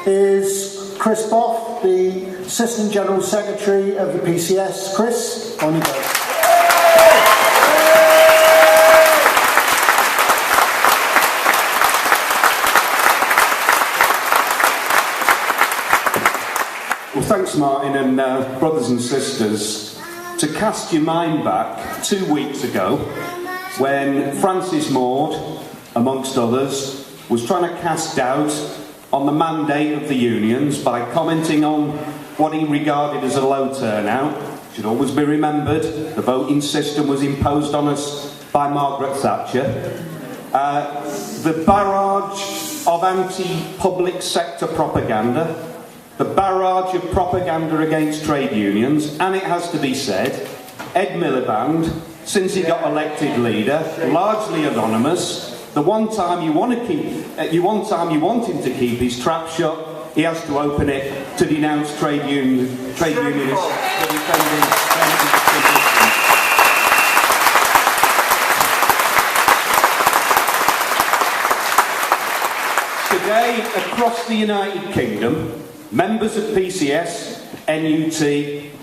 is Chris Baugh, the Assistant General Secretary of the PCS. Chris, on you go. Well, thanks, Martin, and brothers and sisters. To cast your mind back 2 weeks ago, when Francis Maude, amongst others, was trying to cast doubt on the mandate of the unions by commenting on what he regarded as a low turnout. It should always be remembered, the voting system was imposed on us by Margaret Thatcher. The barrage of anti-public sector propaganda, the barrage of propaganda against trade unions, and it has to be said, Ed Miliband, since he got elected leader, largely anonymous, the one time you want him to keep his trap shut, he has to open it to denounce trade unionists for defending Today, across the United Kingdom, members of PCS, NUT,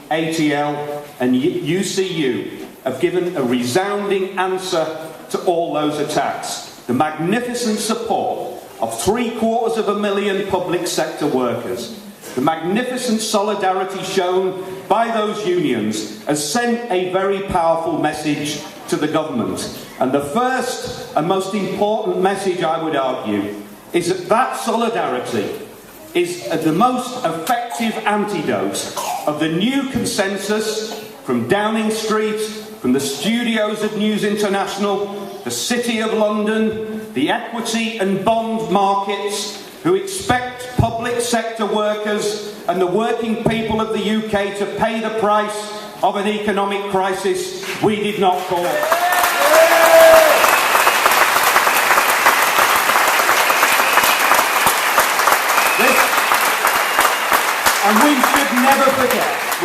ATL and UCU have given a resounding answer to all those attacks. The magnificent support of 750,000 public sector workers, the magnificent solidarity shown by those unions has sent a very powerful message to the government. And the first and most important message, I would argue, is that solidarity is the most effective antidote of the new consensus from Downing Street, from the studios of News International, the City of London, the equity and bond markets, who expect public sector workers and the working people of the UK to pay the price of an economic crisis we did not cause. And we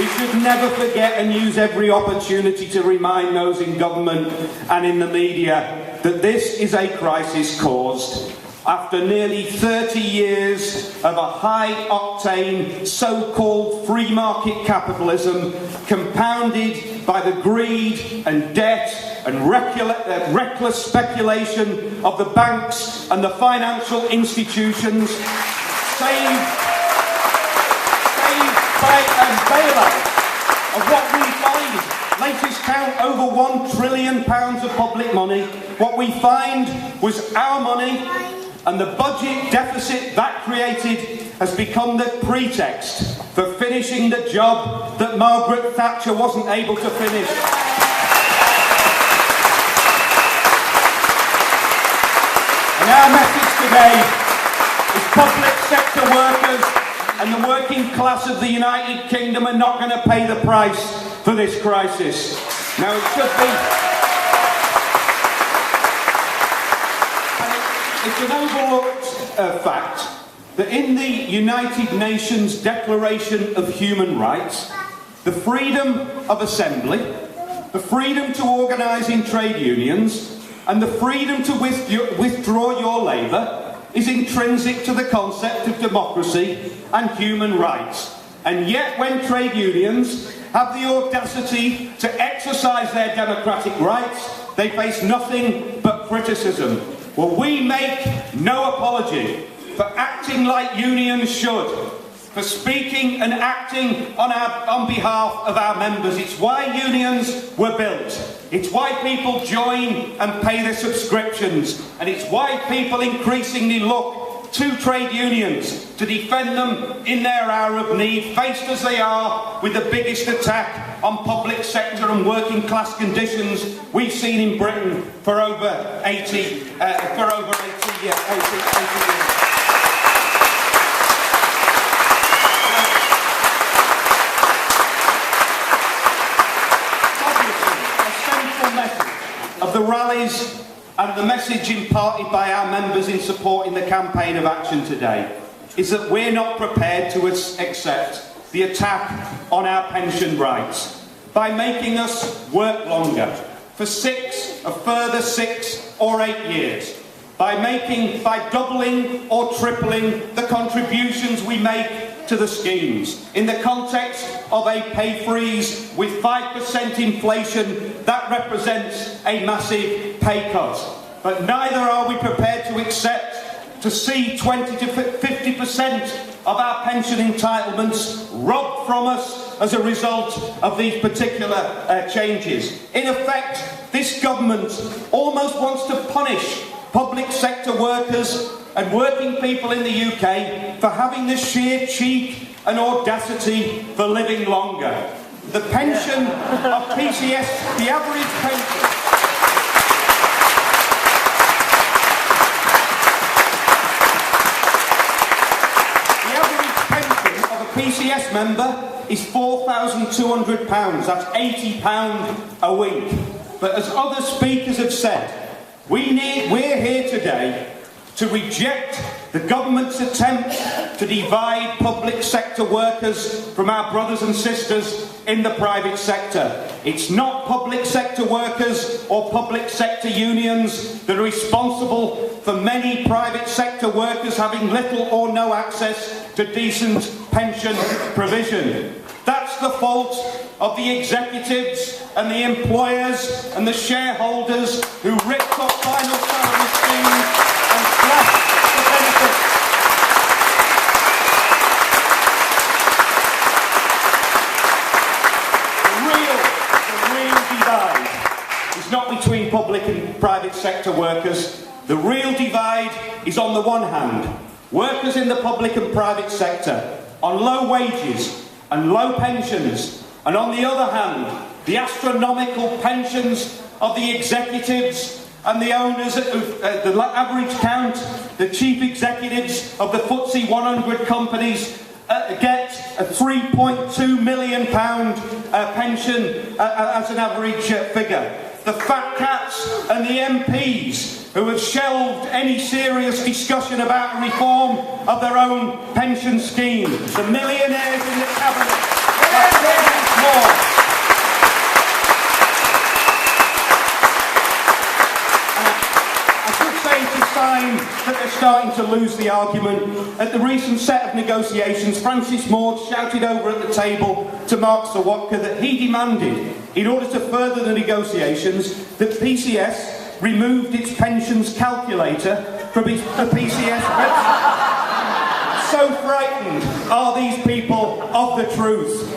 should never forget and use every opportunity to remind those in government and in the media that this is a crisis caused after nearly 30 years of a high-octane, so-called free market capitalism compounded by the greed and debt and reckless speculation of the banks and the financial institutions, saved by a bailout of what we find, latest count, over £1 trillion of public money. What we find was our money, and the budget deficit that created has become the pretext for finishing the job that Margaret Thatcher wasn't able to finish. And our message today is public sector workers and the working class of the United Kingdom are not going to pay the price for this crisis. Now it should be... It's an overlooked fact that in the United Nations Declaration of Human Rights, the freedom of assembly, the freedom to organise in trade unions, and the freedom to withdraw your labour is intrinsic to the concept of democracy and human rights. And yet when trade unions have the audacity to exercise their democratic rights, they face nothing but criticism. Well, we make no apology for acting like unions should, for speaking and acting on behalf of our members. It's why unions were built. It's why people join and pay their subscriptions. And it's why people increasingly look to trade unions to defend them in their hour of need, faced as they are with the biggest attack on public sector and working class conditions we've seen in Britain for over 80 years. Of the rallies and the message imparted by our members in supporting the campaign of action today is that we're not prepared to accept the attack on our pension rights by making us work longer for a further 6 or 8 years. by doubling or tripling the contributions we make to the schemes. In the context of a pay freeze with 5% inflation, that represents a massive pay cut. But neither are we prepared to accept to see 20 to 50% of our pension entitlements robbed from us as a result of these particular changes. In effect, this government almost wants to punish public sector workers and working people in the UK for having the sheer cheek and audacity for living longer. The pension of PCS, the average pension... PCS member is £4,200, that's £80 a week. But as other speakers have said, we're here today to reject the government's attempt to divide public sector workers from our brothers and sisters in the private sector. It's not public sector workers or public sector unions that are responsible for many private sector workers having little or no access to decent pension provision. That's the fault of the executives and the employers and the shareholders who ripped up final salary schemes and slashed the benefits. The real divide is not between public and private sector workers. The real divide is, on the one hand, workers in the public and private sector on low wages and low pensions, and on the other hand, the astronomical pensions of the executives and the owners, the average count, the chief executives of the FTSE 100 companies get a £3.2 million pension as an average figure. The fat cats and the MPs who have shelved any serious discussion about a reform of their own pension scheme. The millionaires in the cabinet. More. I should say it's a sign that they're starting to lose the argument. At the recent set of negotiations, Francis Maud shouted over at the table to Mark Sawatka that he demanded, in order to further the negotiations, that PCS removed its pensions calculator from the PCS website. So frightened are these people of the truth.